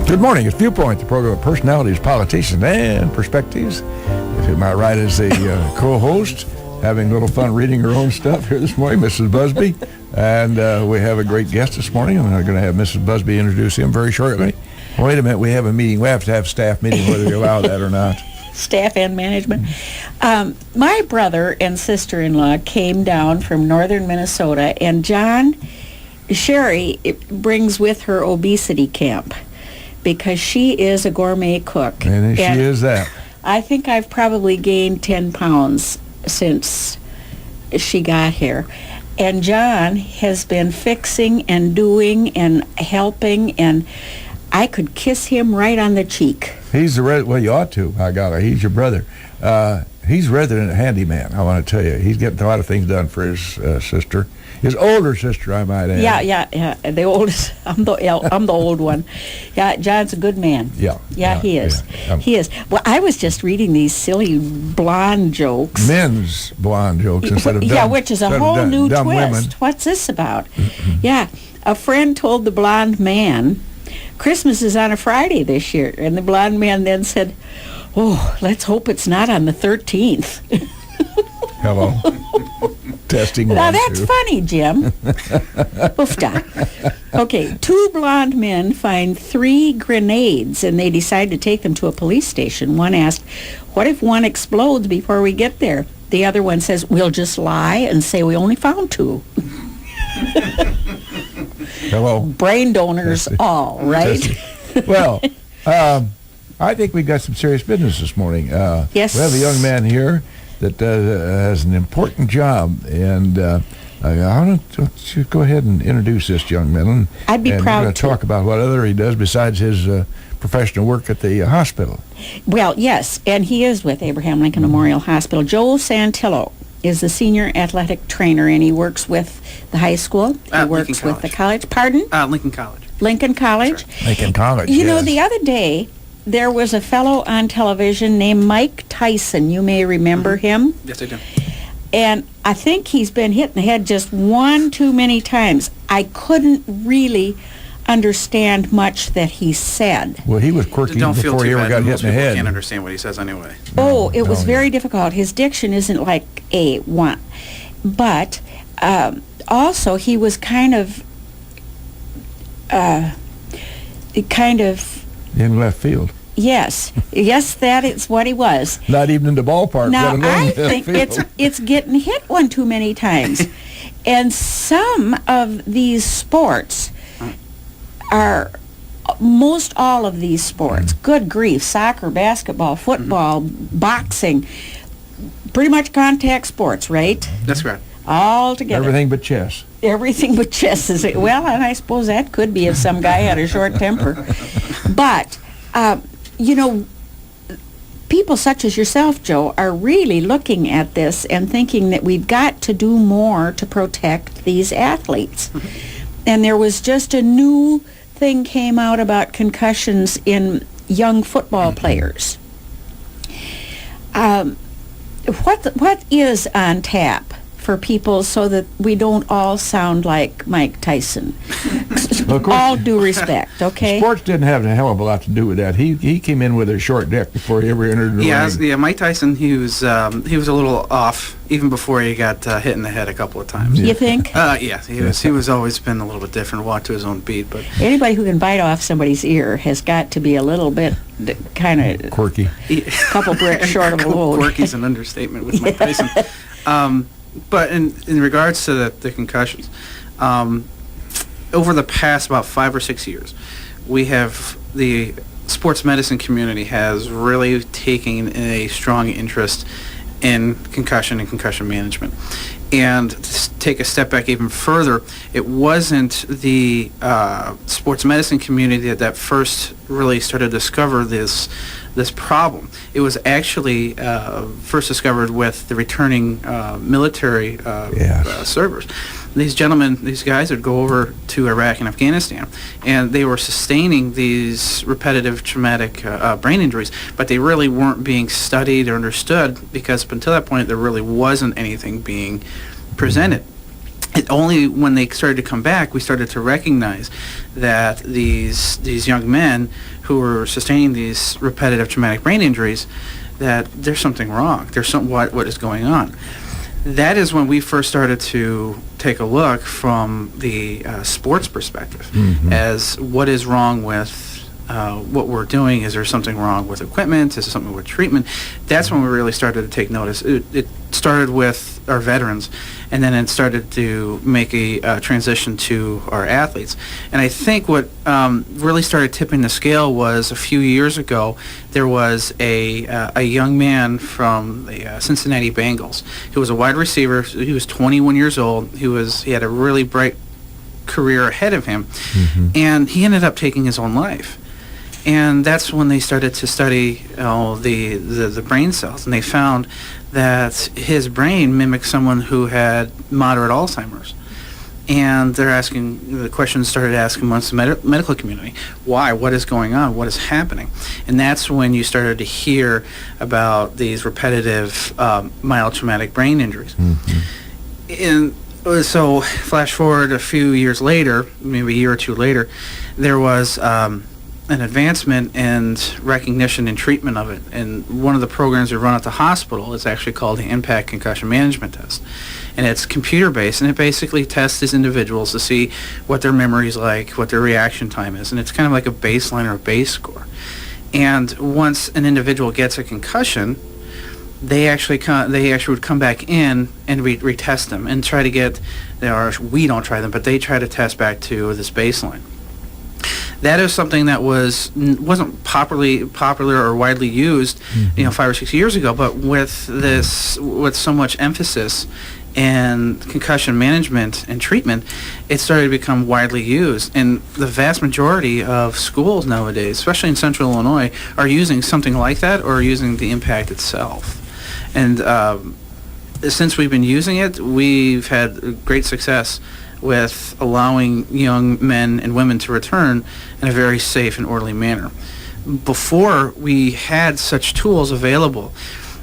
Good morning. It's Viewpoint, the program of personalities, politicians, and perspectives. To my right is the co-host, having a little fun reading her own stuff here this morning, Mrs. Busby. And we have a great guest this morning, and we're going to have Mrs. Busby introduce him very shortly. Wait a minute, we have a meeting. We have to have staff meeting, whether you allow that or not. Staff and management. My brother and sister-in-law came down from northern Minnesota, and Sherry brings with her obesity camp because she is a gourmet cook. And she is that. I think I've probably gained 10 pounds since she got here. And John has been fixing and doing and helping, and I could kiss him right on the cheek. He's well, you ought to. He's your brother. He's rather than a handyman, I want to tell you. He's getting a lot of things done for his sister. His older sister, I might add. Yeah. The oldest. I'm the old one. Yeah, John's a good man. Yeah, he is. Yeah. He is. Well, I was just reading these silly blonde jokes. Men's blonde jokes instead of dumb. Yeah, which is a whole new twist. Women. What's this about? Yeah, a friend told the blonde man, Christmas is on a Friday this year, and the blonde man then said, "Oh, let's hope it's not on the 13th." Hello. Testing now one, that's two. funny, Jim. Oofta. Okay, two blonde men find 3 grenades, and they decide to take them to a police station. One asked, "What if one explodes before we get there?" The other one says, "We'll just lie and say we only found 2. Hello. Brain donors all, right? Well, I think we got some serious business this morning. Yes. We have a young man here that has an important job, and I want to go ahead and introduce this young man. I'd be proud to. We're going to talk about what other he does besides his professional work at the hospital. Well, yes, and he is with Abraham Lincoln Memorial Hospital. Joe Santillo is the senior athletic trainer, and he works with the high school. He works with the college. Pardon? Lincoln College. Lincoln College? Right. Lincoln College, You know, yes. the other day, there was a fellow on television named Mike Tyson. You may remember him. Yes, I do. And I think he's been hit in the head just one too many times. I couldn't really understand much that he said. Well, he was quirky Don't feel before he too ever bad. got hit Most in the people head. can't understand what he says anyway. It was no, very yeah. difficult. His diction isn't like A1. But also he was kind of In left field. yes, that is what he was. Not even in the ballpark. Now, let alone I left think field. it's getting hit one too many times. And some of these sports most all of these sports, good grief, soccer, basketball, football, boxing, pretty much contact sports, right? That's correct. All together. Everything but chess. Everything but chess is well, and I suppose that could be if some guy had a short temper. But, people such as yourself, Joe, are really looking at this and thinking that we've got to do more to protect these athletes. And there was just a new thing came out about concussions in young football players. What is on tap for people so that we don't all sound like Mike Tyson? Well, of course, all due respect, okay? sports didn't have a hell of a lot to do with that. He came in with a short deck before he ever entered the ring. Yeah, Mike Tyson, he was a little off even before he got hit in the head a couple of times. You think? Yeah, he was always been a little bit different, walked to his own beat. But Anybody who can bite off somebody's ear has got to be a little bit kind of Quirky. a couple bricks short of a load. Quirky's an understatement with Mike Tyson. But in regards to the concussions, over the past about 5 or 6 years, the sports medicine community has really taken a strong interest in concussion and concussion management. And to take a step back even further, it wasn't the sports medicine community that first really started to discover this problem. It was actually first discovered with the returning military servers. These guys would go over to Iraq and Afghanistan, and they were sustaining these repetitive traumatic brain injuries, but they really weren't being studied or understood because up until that point there really wasn't anything being presented. Only when they started to come back, we started to recognize that these young men who were sustaining these repetitive traumatic brain injuries, that there's something wrong. There's what is going on. That is when we first started to take a look from the sports perspective, as what is wrong with what we're doing. Is there something wrong with equipment? Is there something with treatment? That's when we really started to take notice. It started with our veterans, and then it started to make a transition to our athletes. And I think what really started tipping the scale was a few years ago, there was a young man from the Cincinnati Bengals. He was a wide receiver. He was 21 years old. He had a really bright career ahead of him, and he ended up taking his own life. And that's when they started to study the brain cells, and they found that his brain mimicked someone who had moderate Alzheimer's. And the questions started asking amongst the medical community, why? What is going on? What is happening? And that's when you started to hear about these repetitive mild traumatic brain injuries. And so flash forward a few years later, maybe a year or two later, there was an advancement and recognition and treatment of it. And one of the programs we run at the hospital is actually called the Impact Concussion Management Test. And it's computer-based, and it basically tests these individuals to see what their memory's like, what their reaction time is. And it's kind of like a baseline or a base score. And once an individual gets a concussion, they actually would come back in and retest them and try to get, we don't try them, but they try to test back to this baseline. That is something that wasn't popular or widely used, 5 or 6 years ago. But with so much emphasis and concussion management and treatment, it started to become widely used. And the vast majority of schools nowadays, especially in Central Illinois, are using something like that or using the Impact itself. And since we've been using it, we've had great success with allowing young men and women to return in a very safe and orderly manner. Before we had such tools available,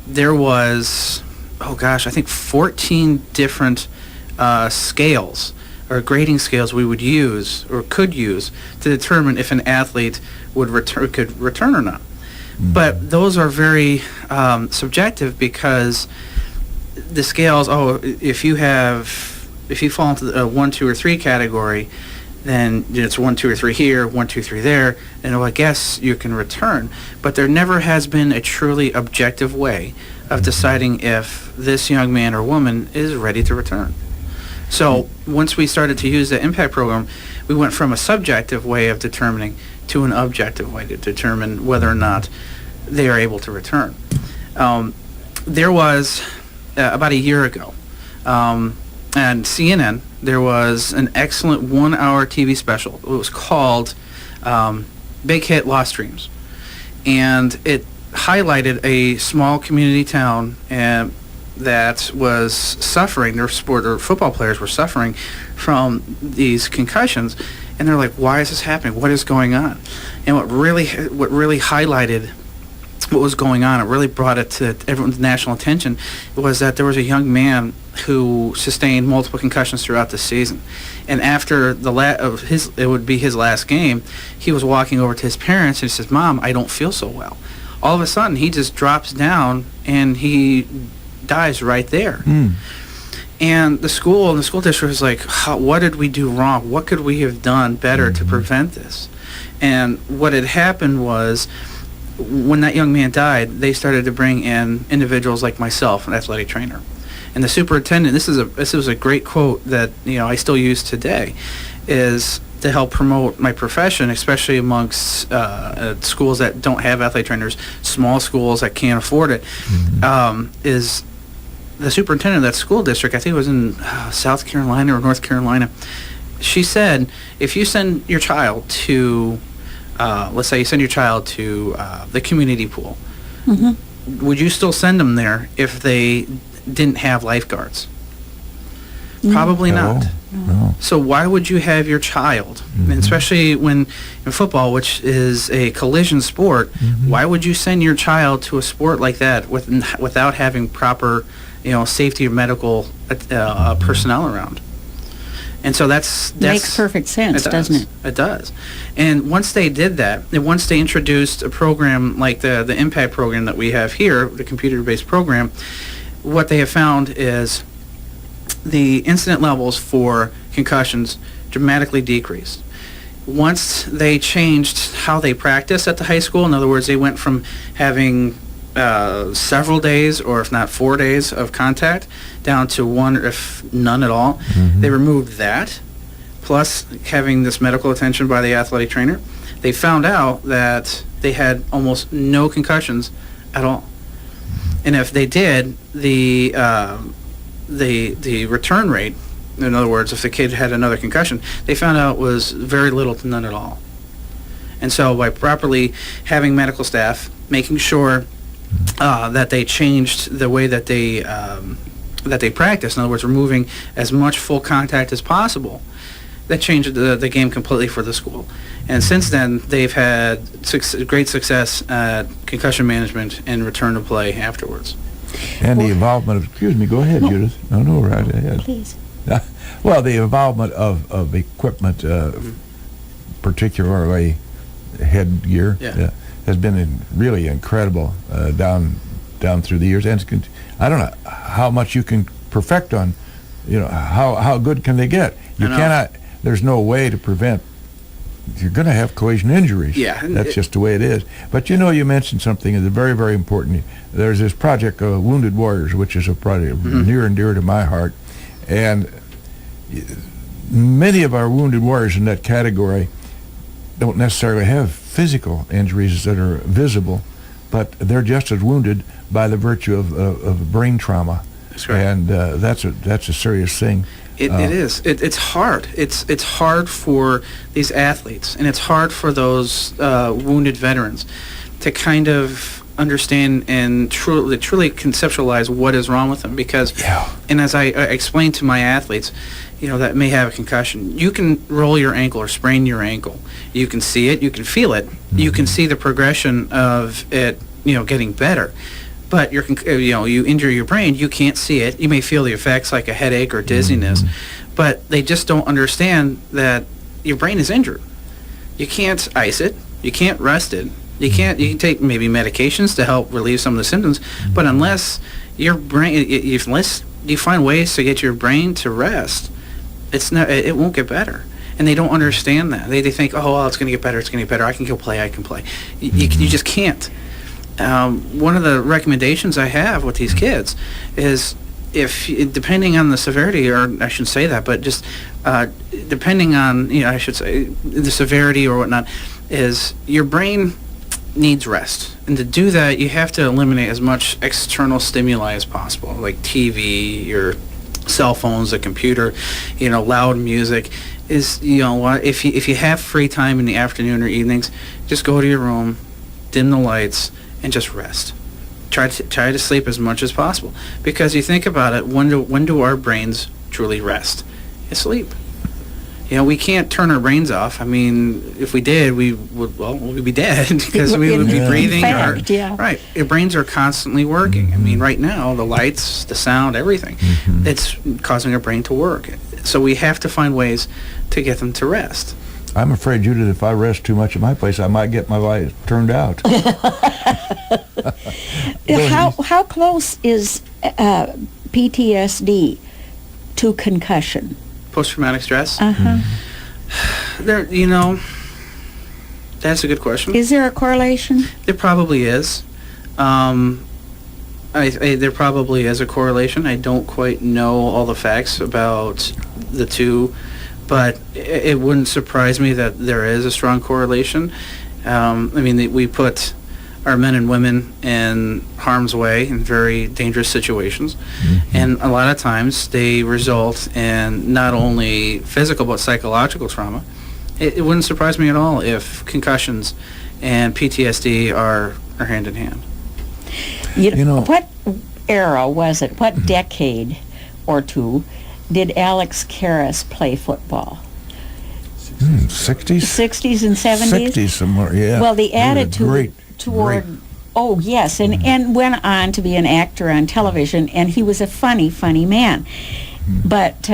there was, I think 14 different scales or grading scales we would use or could use to determine if an athlete could return or not. But those are very subjective, because the scales, if you fall into the 1, 2, or 3 category, then it's 1, 2, or 3 here, 1, 2, 3 there, and I guess you can return. But there never has been a truly objective way of deciding if this young man or woman is ready to return. So once we started to use the Impact program, we went from a subjective way of determining to an objective way to determine whether or not they are able to return. There was, about a year ago, and CNN, there was an excellent 1-hour TV special. It was called Big Hit, Lost Dreams. And it highlighted a small community town that was suffering, their sport or football players were suffering from these concussions. And they're like, why is this happening? What is going on? And what really highlighted what was going on, it really brought it to everyone's national attention, was that there was a young man who sustained multiple concussions throughout the season. And after it would be his last game, he was walking over to his parents and he says, "Mom, I don't feel so well." All of a sudden, he just drops down and he dies right there. And the school district was like, what did we do wrong? What could we have done better to prevent this? And what had happened was, when that young man died, they started to bring in individuals like myself, an athletic trainer. And the superintendent, this was a great quote that I still use today, is to help promote my profession, especially amongst schools that don't have athletic trainers, small schools that can't afford it, is the superintendent of that school district. I think it was in South Carolina or North Carolina. She said, if you send your child to, let's say you send your child to the community pool, would you still send them there if they didn't have lifeguards? Probably not. No. So why would you have your child, and especially when in football, which is a collision sport, why would you send your child to a sport like that without having proper, safety or medical personnel around? And so that's makes perfect sense, doesn't it? It does. And once they did that, and once they introduced a program like the Impact program that we have here, the computer-based program, what they have found is the incident levels for concussions dramatically decreased. Once they changed how they practice at the high school, in other words, they went from having several days, or if not 4 days of contact, down to one, if none at all. They removed that, plus having this medical attention by the athletic trainer. They found out that they had almost no concussions at all. And if they did, the return rate, in other words, if the kid had another concussion, they found out was very little to none at all. And so by properly having medical staff, making sure that they changed the way that they practice, in other words, removing as much full contact as possible, that changed the game completely for the school. And since then, they've had great success at concussion management and return to play afterwards. And the involvement of, excuse me, go ahead, Judith. No, right ahead. Please. Well, the involvement of equipment, particularly headgear, has been really incredible down through the years. And I don't know how much you can perfect on, how good can they get? You cannot. There's no way to prevent. You're going to have collision injuries. Yeah, that's just the way it is. But you mentioned something that's very, very important. There's this project, Wounded Warriors, which is a project near and dear to my heart, and many of our wounded warriors in that category don't necessarily have physical injuries that are visible, but they're just as wounded by the virtue of brain trauma. That's right. And that's a serious thing. It is. It's hard. It's hard for these athletes, and it's hard for those wounded veterans to kind of understand and truly conceptualize what is wrong with them. Because, and as I explain to my athletes, that may have a concussion, you can roll your ankle or sprain your ankle. You can see it. You can feel it. You can see the progression of it, getting better. But you injure your brain, you can't see it. You may feel the effects like a headache or dizziness, but they just don't understand that your brain is injured. You can't ice it. You can't rest it. You can take maybe medications to help relieve some of the symptoms, but unless your brain, unless you find ways to get your brain to rest, it won't get better. And they don't understand that. They think, it's going to get better. It's going to get better. I can go play. I can play. You just can't. One of the recommendations I have with these kids is, depending on the severity, or I shouldn't say that, but just depending on, I should say, the severity or whatnot, is your brain needs rest. And to do that, you have to eliminate as much external stimuli as possible, like TV, your cell phones, a computer, loud music. If you have free time in the afternoon or evenings, just go to your room, dim the lights, and just rest. Try to sleep as much as possible, because you think about it, when do our brains truly rest? It's sleep. We can't turn our brains off. I mean, if we did, we'd be dead because we would be breathing. Right. Your brains are constantly working. I mean, right now, the lights, the sound, everything, it's causing our brain to work. So we have to find ways to get them to rest. I'm afraid, Judith, if I rest too much at my place, I might get my light turned out. How close is PTSD to concussion? Post-traumatic stress? There, that's a good question. Is there a correlation? There probably is. There probably is a correlation. I don't quite know all the facts about the two, but it wouldn't surprise me that there is a strong correlation. We put our men and women in harm's way in very dangerous situations, and a lot of times they result in not only physical but psychological trauma. It wouldn't surprise me at all if concussions and PTSD are hand in hand. What era was it? What decade or two did Alex Karras play football? 60s? 60s and 70s? 60s somewhere, yeah. Well, the attitude toward... Oh, yes, and went on to be an actor on television, and he was a funny man. But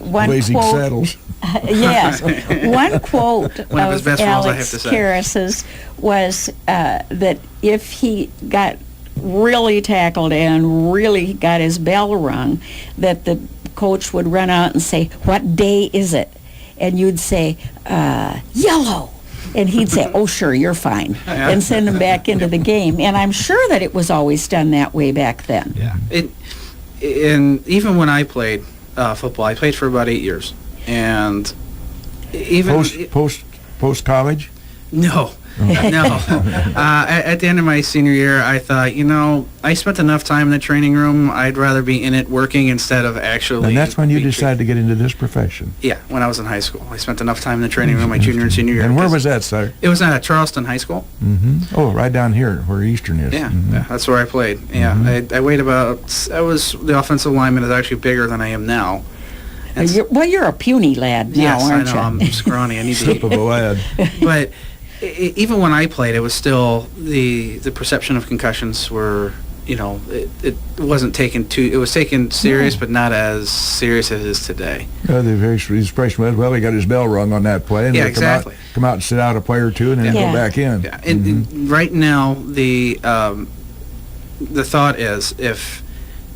one Blazing quote, saddles. yes, one quote One of his best roles, I have Alex to say. Karras's was that if he got really tackled and really got his bell rung, that the coach would run out and say, "What day is it?" And you'd say, "Yellow." And he'd say, "Oh, sure, you're fine," and send him back into the game. And I'm sure that it was always done that way back then. Yeah. And even when I played football, I played for about 8 years. And even... Post college? No. No. At the end of my senior year, I thought, I spent enough time in the training room. I'd rather be in it working instead of actually... And that's when you being decided to get into this profession. Yeah, when I was in high school. I spent enough time in the training room my junior and senior year. And where because was that, sir? It was at Charleston High School. Oh, right down here where Eastern is. Yeah, yeah, that's where I played. Yeah, I weighed the offensive lineman is actually bigger than I am now. You're a puny lad now, Yes, aren't I know. you? I'm scrawny. I need to Slip of a lad. But even when I played, it was still the perception of concussions were, it wasn't taken it was taken serious, but not as serious as it is today. These freshmen, well, he got his bell rung on that play, and Yeah, they'll exactly. Come out and sit out a play or two, and then Yeah. go back in. Yeah, and right now the thought is if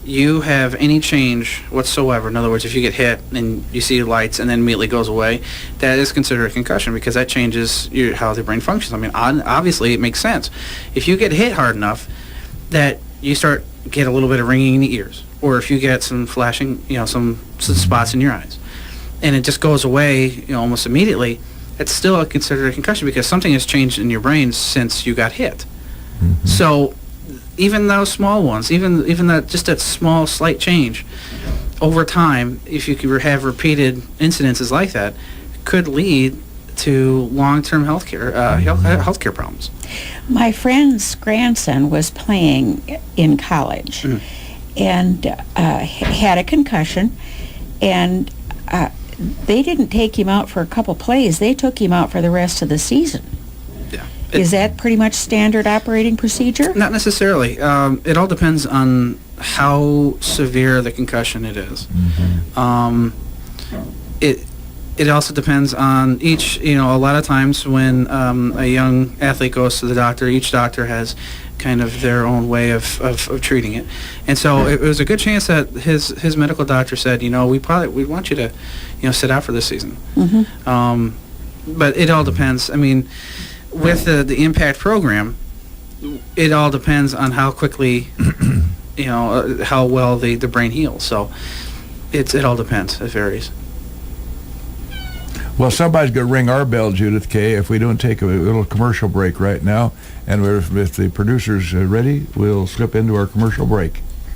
you have any change whatsoever, in other words, if you get hit and you see lights and then immediately goes away, that is considered a concussion because that changes how the brain functions. I mean, obviously it makes sense. If you get hit hard enough that you get a little bit of ringing in the ears, or if you get some flashing, some spots in your eyes, and it just goes away, almost immediately, it's still considered a concussion because something has changed in your brain since you got hit. So even those small ones, even that small slight change, over time, if you could have repeated incidences like that, could lead to long-term healthcare problems. My friend's grandson was playing in college and had a concussion, and they didn't take him out for a couple plays. They took him out for the rest of the season. Yeah. Is that pretty much standard operating procedure? Not necessarily. It all depends on how severe the concussion it is. It also depends on each, a lot of times when a young athlete goes to the doctor, each doctor has kind of their own way of treating it. And so it was a good chance that his medical doctor said, we want you to, sit out for this season. But it all depends. I mean, with the impact program, it all depends on how quickly, how well the brain heals. So it all depends. It varies. Well, somebody's going to ring our bell, Judith K., if we don't take a little commercial break right now. And if the producers are ready, we'll slip into our commercial break.